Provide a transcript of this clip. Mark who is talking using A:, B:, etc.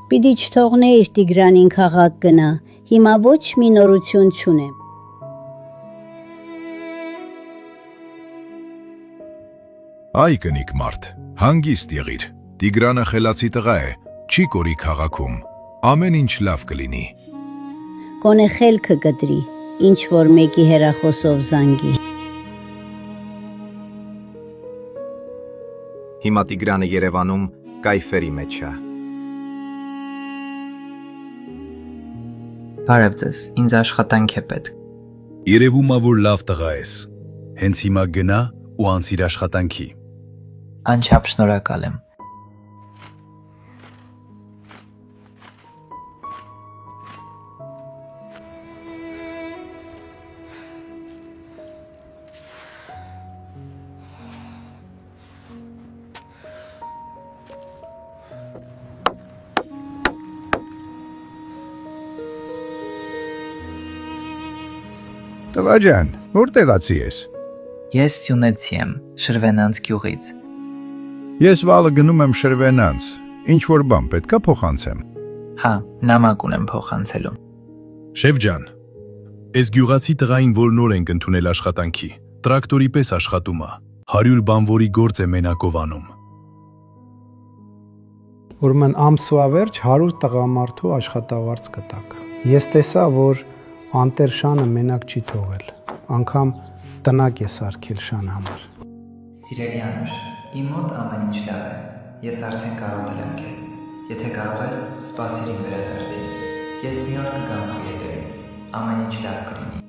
A: Պիտի չթողնեիր Տիգրանին քաղաք գնա, հիմա ոչ մի նորություն չունեմ։
B: Այ կնիկ մարդ, հանգիստ եղիր, Տիգրանը խելացի տղա է, չի կորի քաղաքում, ամեն ինչ լավ կլինի։
A: Կոնե խելքը կտրի, ինչ որ մեկի հեռախոսով զանգի։
C: Հիմա Տիգրանը Երևանում կայֆերի մեջ է։
D: Բարև ձեզ, ինձ աշխատանք է պետք։
E: Երևում է, որ լավ տղա ես։ Հենց հիմա գնա ու անցիր աշխատանքի։
D: Անչափ շնորհակալ եմ։
F: Տղա ջան, որտեղացի ես։
D: Ես Սյունեցի եմ, Շրվենանց գյուղից։
F: Ես վաղը գնում եմ Շրվենանց, ինչ որ բան պետքա փոխանցեմ։
D: Հա, նամակ ունեմ փոխանցելու։
E: Շեֆ ջան, այս գյուղացի տղային, որ նոր ենք ընդունել աշխատանքի, տրակտորի պես աշխատում է, 100 բանվորի գործ է մենակով անում։
G: Ուրեմն ամսվա վերջ 100 տղամարդու աշխատավարձ կտակ։ Ես տեսա, որ անտեր Շանը մենակ չի թողել, անգամ տնակ է սարքել Շան համար։
D: Սիրելի Անուշ, իմ մոտ ամեն ինչ լավ է։ Ես արդեն կարոտել եմ քեզ։ Եթե կարող ես, սպասիր իմ վերադարձին։ Ես մի օր կգամ քո ետևից։ Ամեն ինչ լավ կլինի։